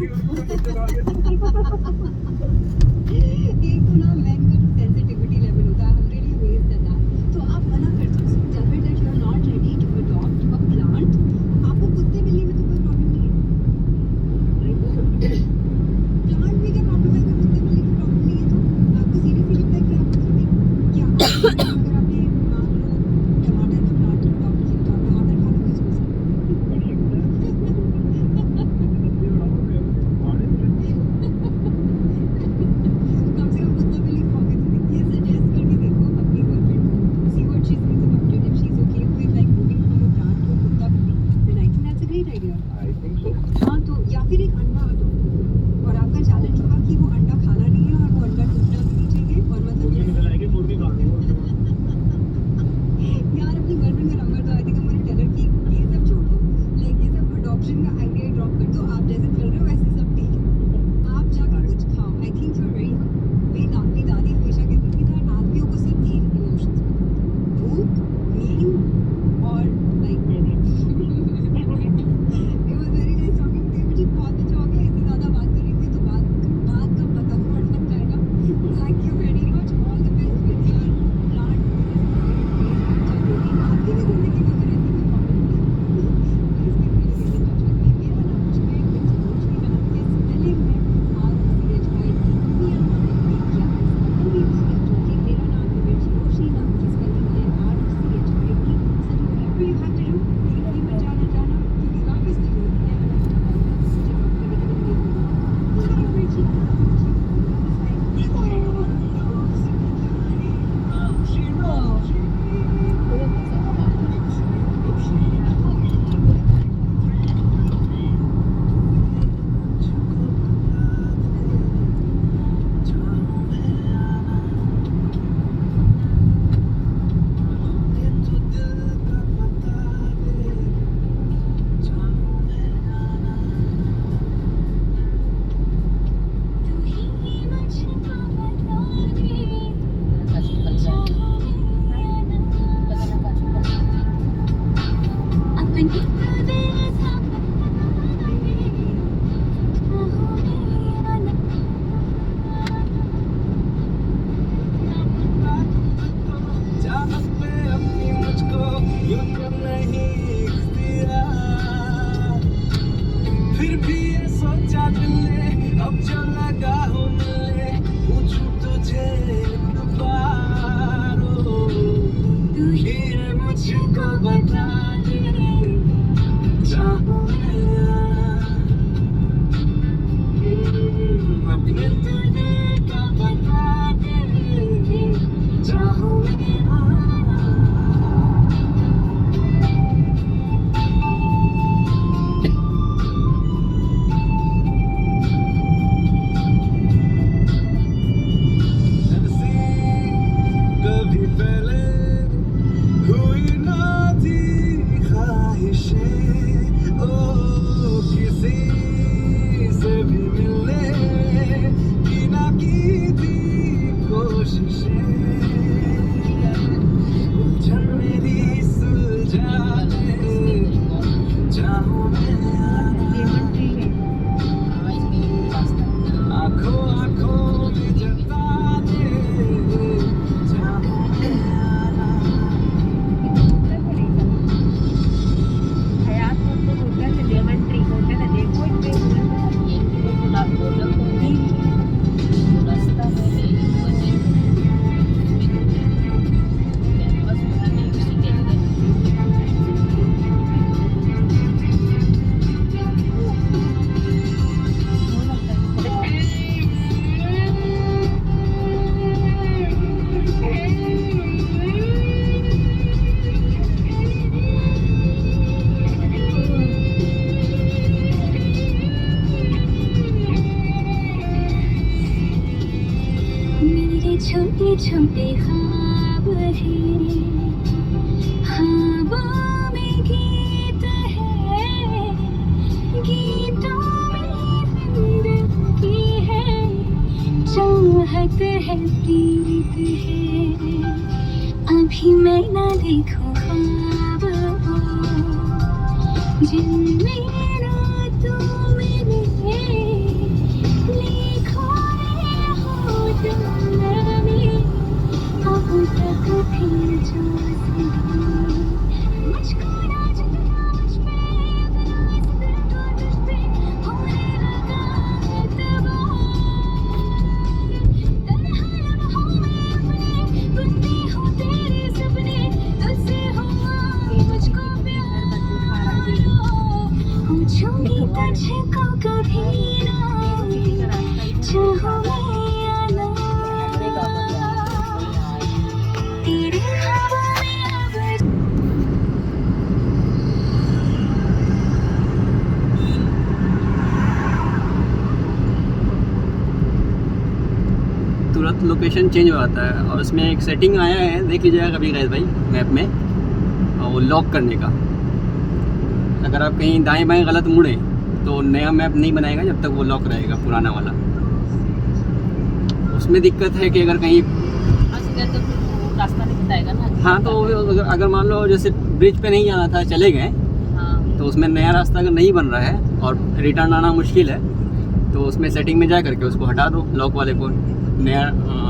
एक तो ना मैन का सेंसिटिविटी लेवल होता है, I'm really amazed at that. तो आप मना कर दो, tell her that you are not ready to adopt a plant. आपको कुत्ते बिल्ली में तो कोई प्रॉब्लम नहीं है, प्लांट में क्या प्रॉब्लम है? अगर कुत्ते बिल्ली की प्रॉब्लम नहीं है तो आपको सीरियसली लगता है कि आप मतलब क्या अगर आपने मान लो टमाटर का प्लांट अडॉप्ट किया तो आप टमाटर खा लोगे उसमें से? कम से कम कुत्ता बिल्ली खाओगे तो नहीं। ये सजेस्ट करके देखो अपनी गर्लफ्रेंड को, see what she thinks about it, if she is okay with like moving from a plant to kutta billi, then I think that's a great idea. हाँ तो या फिर एक अंडा अडॉप्ट, और आपका चैलेंज होगा कि वो अंडा खाना नहीं है और वो अंडा टूटना भी नहीं चाहिए, और मतलब यार अपनी गर्लफ्रेंड का नंबर तो आई थिंक हमारे टेलर की, ये सब छोड़ो, लाइक ये सब अडॉप्शन का आइडिया ड्रॉप कर दो। आप जैसे चल रहे हो वैसे सब ठीक है, आप जाकर कुछ खाओ। I think you are very hungry. मेरी दादी हमेशा कहती थी ना आदमियों को सिर्फ 3 इमोशंस भूख, नींद और like it was very nice talking to you. मुझे बहुत अच्छा हो गया, इससे ज़्यादा बात करेंगे तो बात का पतंग उड़ जाएगा। Thank you very much, all the best with your plant. आपकी भी ज़िंदगी में अगर ऐसी कोई प्रॉब्लम है please feel free to get in touch with me. मेरा नाम कुछ नहीं का नाम के स्पेलिंग में ROCHI, मेरा नाम हिमेश जोशी, नाम की स्पेलिंग है ROCHI। So do whatever you have to do, जिंदगी में जाना क्योंकि वापस नहीं होती है जब आप कभी फिर भी ये सोचा दिल ने अब जो लगा हूँ मिले पूछूं तुझे एक बार, तू ही है मुझको बता दे चाहूँ मैं अपने तुझे का बता दे चाहूँ कभी पहले हुई ना थी ख्वाहिशें, ओ किसी से भी मिलने की ना की थी कोशिशें, उलझन मेरी सुलझा दे चाहूँ मैं आँखों आँखों में जता दे चाहूँ मैं हयात को होटल है, लेमन ट्री होटल है, देखो इस पे रास्ता छोटे छोटे ख्वाब हैं, ख्वाबों में गीत है, गीतों में जिंदगी है, चाहत है, प्रीत है। अभी मैं ना देखूं ख्वाब वो जिनमें रातों में तुझको कभी ना चाहूं मैं या ना, तेरी हवा में अब तुरंत लोकेशन चेंज हो जाता है। और उसमें एक सेटिंग आया है, देख लीजिएगा कभी गए भाई मैप में, और वो लॉक करने का। अगर आप कहीं दाएं बाएं गलत मुड़े तो नया मैप नहीं बनाएगा जब तक वो लॉक रहेगा पुराना वाला। उसमें दिक्कत है कि अगर कहीं तो रास्ता नहीं बताएगा ना। हाँ, तो अगर मान लो जैसे ब्रिज पे नहीं जाना था, चले गए, हाँ। तो उसमें नया रास्ता अगर नहीं बन रहा है और रिटर्न आना मुश्किल है, तो उसमें सेटिंग में जा करके उसको हटा दो, लॉक वाले को, नया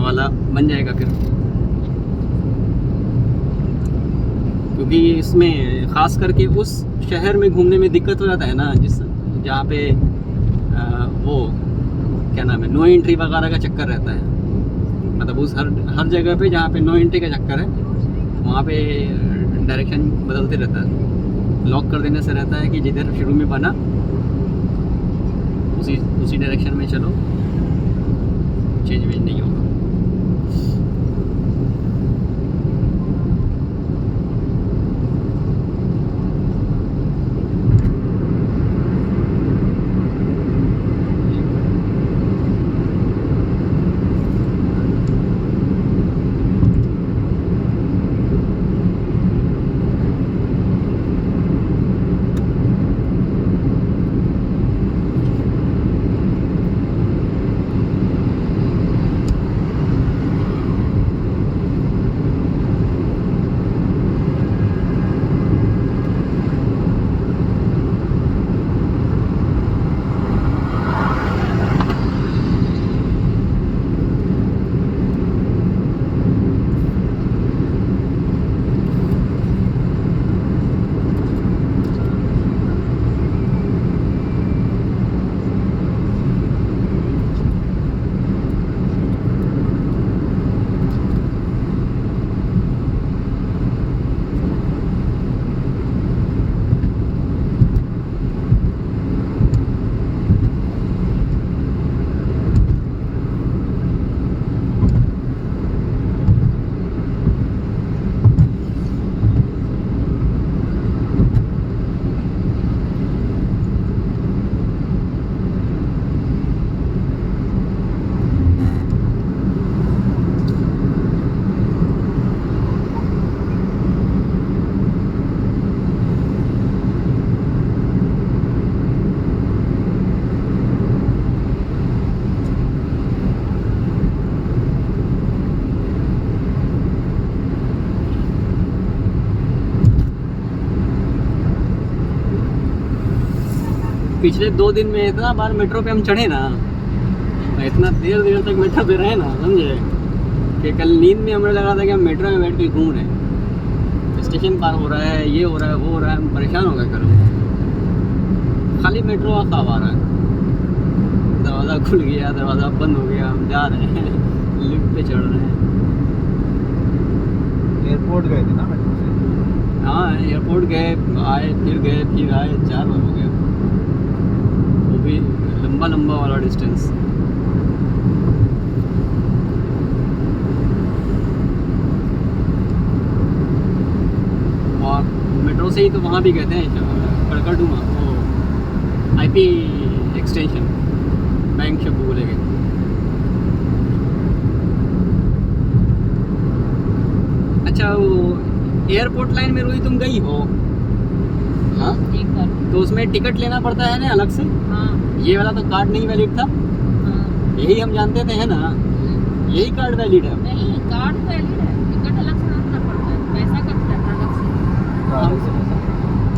वाला बन जाएगा फिर। क्योंकि इसमें ख़ास करके उस शहर में घूमने में दिक्कत हो जाता है ना, जहाँ पे वो क्या नाम है, नो एंट्री वगैरह का चक्कर रहता है। मतलब उस हर जगह पे जहाँ पे नो एंट्री का चक्कर है, वहाँ पे डायरेक्शन बदलते रहता है। लॉक कर देने से रहता है कि जिधर शुरू में बना उसी डायरेक्शन में चलो, चेंज वेंज नहीं होगा। पिछले 2 दिन में इतना बार मेट्रो पे हम चढ़े ना, इतना देर तक मेट्रो पे रहे ना, समझे, कि कल नींद में हमें लगा था कि हम मेट्रो में बैठ के घूम रहे हैं। स्टेशन पार हो रहा है, ये हो रहा है, वो हो रहा है, हम परेशान हो गए कल। खाली मेट्रो का ख्वाब आ रहा है। दरवाज़ा खुल गया, दरवाज़ा बंद हो गया, हम जा रहे हैं, लिफ्ट पे चढ़ रहे हैं। एयरपोर्ट गए थे ना मेट्रो से? हाँ, एयरपोर्ट गए, आए, फिर आए, 4 बार हो गया। वो भी लंबा वाला डिस्टेंस। और मेट्रो से ही तो वहाँ भी गए थे, कड़कड़डुमा, वो IP एक्सटेंशन, बैंक शब्द बोले गए। अच्छा, वो एयरपोर्ट लाइन में रोही तुम गई हो? हाँ, एक बार। तो उसमें टिकट लेना पड़ता है ना अलग से? हाँ। ये वाला तो कार्ड नहीं वैलिड था? हाँ। यही हम जानते थे, है ना, यही कार्ड वैलिड है। नहीं, कार्ड वैलिड है, टिकट अलग से रखना पड़ता है, पैसा कटता है अलग से।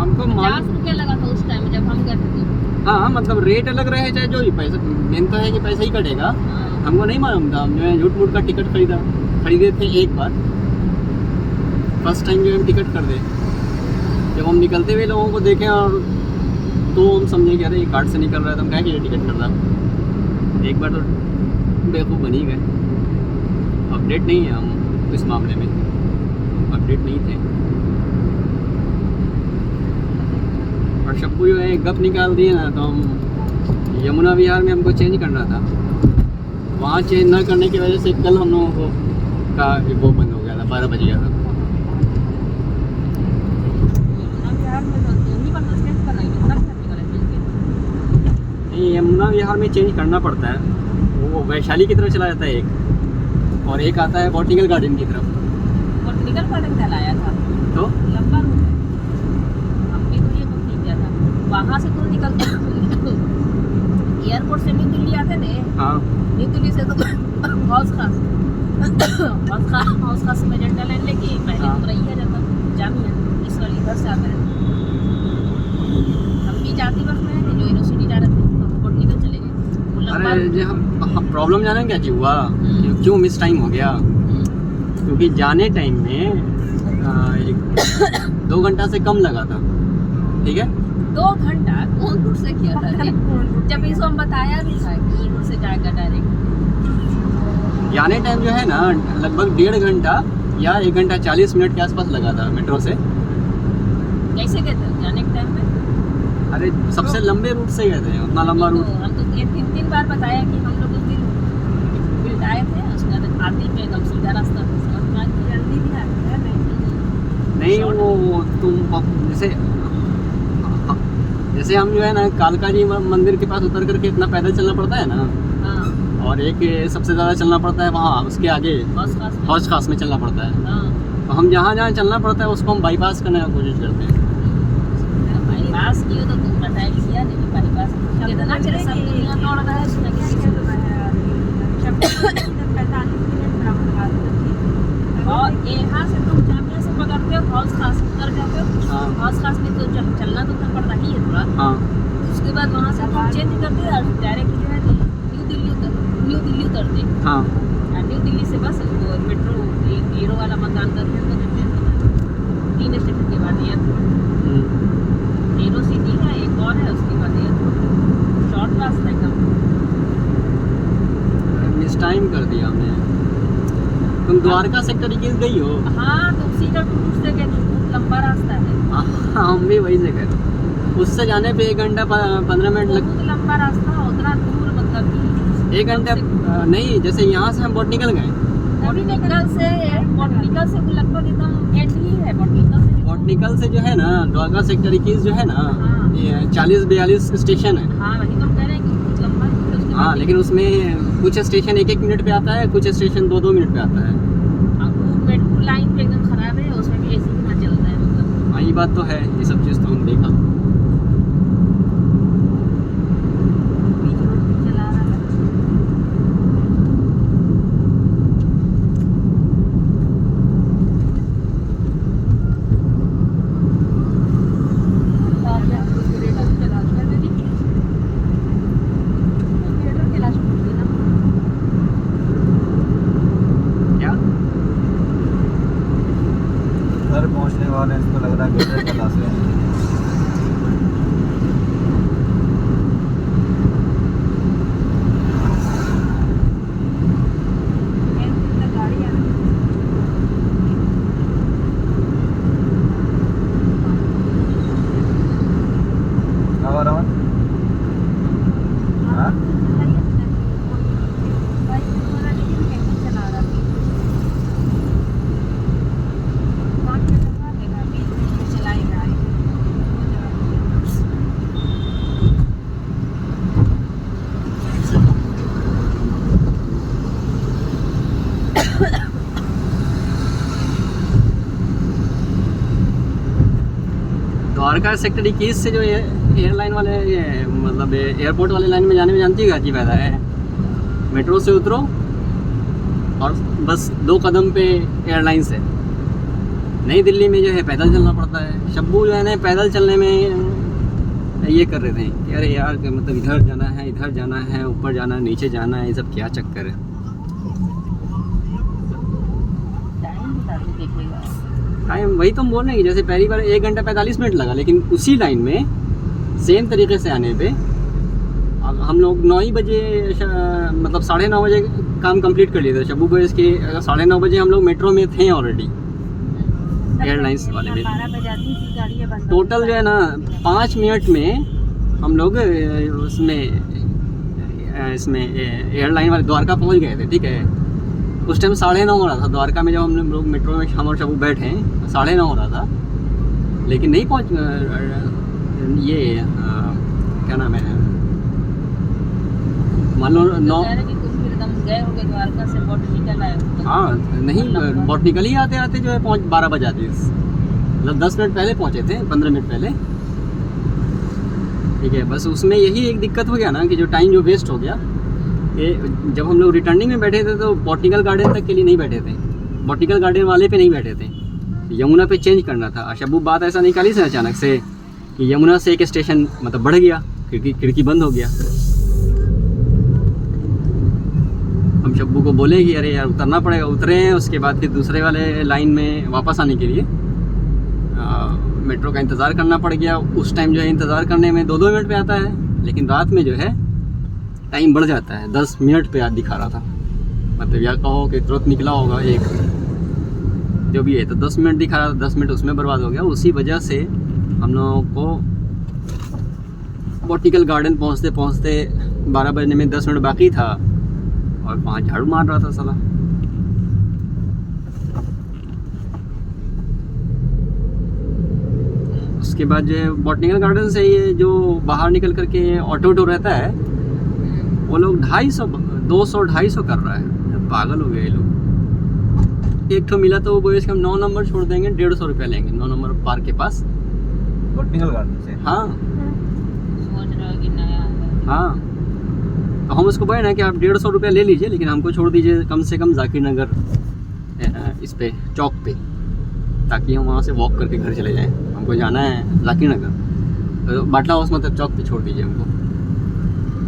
हमको 50 रुपये लगा था उस टाइम जब हम गए थे। हाँ, मतलब रेट अलग रहे चाहे जो भी, पैसा मेन तो है कि पैसा ही कटेगा। हमको नहीं मालूम था, हम जो है झूठ मूठ का टिकट खरीदे थे एक बार, फर्स्ट टाइम जो हम टिकट कर दे। जब हम निकलते हुए लोगों को देखें और तो हम समझे कि अरे ये कार्ड से निकल रहा है, तो हम कहें कि ये टिकट कर रहा। एक बार तो बेवकूफ़ बन ही गए। अपडेट नहीं है हम इस मामले में, अपडेट नहीं थे। और शब्बू जो है गप निकाल दिए ना, तो हम यमुना विहार में हमको चेंज करना था, वहाँ चेंज ना करने की वजह से कल हम लोगों को का वो बंद हो गया था, 12 बज गया था। नहीं, यमुना विहार में चेंज करना पड़ता है, वो वैशाली की तरफ चला जाता है एक, और एक आता है बॉटनिकल गार्डन की तरफ। बॉटनिकल गार्डन चलाया था तो लंबा रूट है, हमने तो ये बुक नहीं किया था। वहाँ से तो निकलते एयरपोर्ट से न्यू दिल्ली आते थे, हाँ, न्यू दिल्ली से तो हौस खास में जेंटा लाइन लेके पहले हाँ। तो रही है जाता जामिया, इस वाली इधर से आता है। हम भी जाती बस में जो यूनिवर्सिटी जा रहे थे तो बॉटनिकल चले गए। वो लंबा अरे जो हम प्रॉब्लम जाने क्या चीज़ हुआ, क्यों मिस टाइम हो गया, क्योंकि जाने टाइम में 2 घंटा से कम लगा था, ठीक है। 2 घंटा कौन रूट से किया था जब इसको हम बताया भी था कि रूट से जाएगा डायरेक्ट। जाने टाइम जो है ना लगभग 1.5 घंटा या 1 घंटा 40 मिनट के आसपास लगा था मेट्रो से। कैसे गए थे जाने के टाइम पे? अरे सबसे लंबे रूट से गए थे, उतना लंबा रूट। हम तो 3 बार बताया कि हम लोग उस दिन बिल्ड आए थे, उसके बाद आते पे एकदम सीधा रास्ता था, समझ में आया जल्दी भी आया नहीं वो तुम जैसे हम जो है ना कालका जी मंदिर के पास उतर करके इतना पैदल चलना पड़ता है ना, हाँ और एक सबसे ज़्यादा चलना पड़ता है वहाँ उसके आगे हौज खास में चलना पड़ता है। हाँ तो हम जहाँ जहाँ चलना पड़ता है उसको हम बाईपास करने की कोशिश करते हैं। बाईपास किया तो तुम बताया किया नहीं, बाईपास कितना चले सब दुनिया तोड़ रहा है, उसने क्या किया और यहाँ से तुम जामिया से पकड़ते हो हौज खास उतर जाते हो। हाँ। हौज खास में तो चलना तो पड़ता ही है थोड़ा, हाँ, उसके बाद वहाँ से तुम चेंज करते हो और डायरेक्ट जो है न्यू दिल्ली उतरते। हाँ, और न्यू दिल्ली से बस वो मेट्रो हीरो वाला मकान करते हैं तो 3 स्टेशन के बाद एयरपोर्ट, हीरो सिटी है एक और है, उसके बाद एयरपोर्ट, शॉर्ट रास्ता एकदम। मिस टाइम कर दिया हमने। तुम द्वारका सेक्टर 21 गई हो? हाँ तो सीधा टूर से गए, बहुत लंबा रास्ता है। हम भी वही से गए, उससे जाने पे 1 घंटा 15 मिनट लग। बहुत लंबा रास्ता, उतना दूर मतलब कि 1 घंटा नहीं, जैसे यहाँ से हम बॉटनिकल गए, बॉटनिकल से लगभग एकदम एंड ही है बॉटनिकल से जो है ना द्वारका सेक्टर 21 जो है ना, हाँ। ये 40-42 स्टेशन है। हाँ वही तो कह रहे हैं कि बहुत लंबा है उसके हाँ, बाद लेकिन उसमें कुछ स्टेशन 1-1 मिनट पे आता है, कुछ स्टेशन 2-2 मिनट पे आता है। अब वो मेट्रो लाइन पे एकदम खराब है, उसमें भी एसी ना चलता है मतलब। हाँ, ये बात तो है, ये सब चीज़ तो हम देखा। बीच रोड पे चला रहा है। क्या घर पहुंचने वाले हैं, इसको लग रहा है बेटर क्लास है। अब रमन हाँ द्वारका सेक्टर 21 से जो एयरलाइन वाले ये मतलब एयरपोर्ट वाले लाइन में जाने में जानती है क्या जी फायदा है? मेट्रो से उतरो और बस 2 कदम पे एयरलाइन से। नई दिल्ली में जो है पैदल चलना पड़ता है। शब्बू जो है ना पैदल चलने में ये कर रहे थे कि अरे यार मतलब इधर जाना है, ऊपर जाना है, नीचे जाना है, ये सब क्या चक्कर है। टाइम वही तो हम बोल रहे हैं कि जैसे पहली बार 1 घंटा 45 मिनट लगा, लेकिन उसी लाइन में सेम तरीके से आने पे अब हम लोग 9 ही बजे मतलब 9:30 बजे काम कंप्लीट कर लिए थे। शब्बू बॉयज़ के 9:30 बजे हम लोग मेट्रो में थे ऑलरेडी। एयरलाइंस वाले में 12 बजे जाती थी गाड़ियाँ बंद। टोटल जो है ना 5 मिनट में हम लोग इसमें एयरलाइन वाले द्वारका पहुंच गए थे, ठीक है। उस टाइम 9:30 हो रहा था द्वारका में, जब हम लोग मेट्रो में हम और शबू बैठे हैं 9:30 हो रहा था, लेकिन नहीं पहुंच क्या नाम है, मान लो 9। गए होंगे द्वारका से बॉटनिकल आए। हाँ नहीं, बॉटनिकल ही आते आते जो है 12 बज जाते, मतलब 10 मिनट पहले पहुंचे थे, 15 मिनट पहले, ठीक है। बस उसमें यही एक दिक्कत हो गया ना कि जो टाइम जो वेस्ट हो गया, कि जब हम लोग रिटर्निंग में बैठे थे तो बॉटनिकल गार्डन तक के लिए नहीं बैठे थे, बॉटनिकल गार्डन वाले पे नहीं बैठे थे, यमुना पे चेंज करना था। शबू बात ऐसा निकाली से अचानक से कि यमुना से एक स्टेशन मतलब बढ़ गया, खिड़की बंद हो गया। हम शब्बू को बोले कि अरे यार उतरना पड़ेगा, उतरे हैं। उसके बाद फिर दूसरे वाले लाइन में वापस आने के लिए मेट्रो का इंतज़ार करना पड़ गया। उस टाइम जो है इंतज़ार करने में 2-2 मिनट पे आता है, लेकिन रात में जो है टाइम बढ़ जाता है, 10 मिनट पे आज दिखा रहा था, मतलब या कहो कि तुरंत निकला होगा एक जो भी है, तो 10 मिनट दिखा रहा था, 10 मिनट उसमें बर्बाद हो गया। उसी वजह से हम लोगों को बॉटनिकल गार्डन पहुँचते पहुँचते 12 बजने में 10 मिनट बाकी था और 5 झाड़ू मार रहा था साला। उसके बाद जो है बॉटनिकल गार्डन से ये जो बाहर निकल करके ऑटो रहता है, वो लोग 250 200-250 कर रहा है। पागल हो गए ये लोग। एक ठो मिला तो वो बोले हम 9 नंबर छोड़ देंगे, 150 रुपया लेंगे 9 नंबर पार्क के पास, बॉटनिकल गार्डन से। हाँ सोच रहा कि नया है। हाँ, तो हम उसको बोले ना कि आप 150 रुपया ले लीजिए, लेकिन हमको छोड़ दीजिए कम से कम जाकिर नगर इस पे चौक पे, ताकि हम वहाँ से वॉक करके घर चले जाएं। हमको जाना है जाकिर नगर, तो बाटला हाउस मतलब चौक पे छोड़ दीजिए हमको।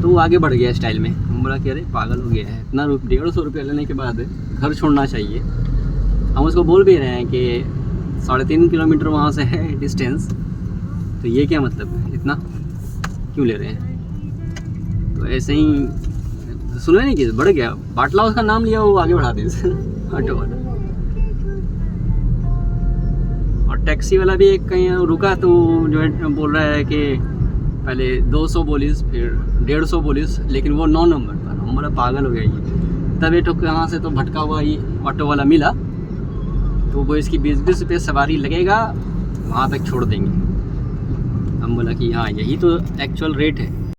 तो वो आगे बढ़ गया स्टाइल में। हम बोला कि अरे पागल हो गया है, इतना 150 रुपया लेने के बाद घर छोड़ना चाहिए। हम उसको बोल भी रहे हैं कि 3.5 किलोमीटर वहाँ से है डिस्टेंस, तो ये क्या मतलब इतना क्यों ले रहे हैं। तो ऐसे ही सुना नहीं कि बढ़ गया, बाटला उसका नाम लिया, वो आगे बढ़ा दी ऑटो वाला। और टैक्सी वाला भी एक कहीं रुका तो जो है बोल रहा है कि पहले 200 बोलिस, फिर 150 बोलिस, लेकिन वो 9 नंबर पर। हम बोला पागल हो गया ये। तब ये यहाँ से तो भटका हुआ ये ऑटो वाला मिला, तो वो इसकी 20-20 रुपये सवारी लगेगा, वहाँ तक छोड़ देंगे। हम बोला कि हाँ यही तो एक्चुअल रेट है।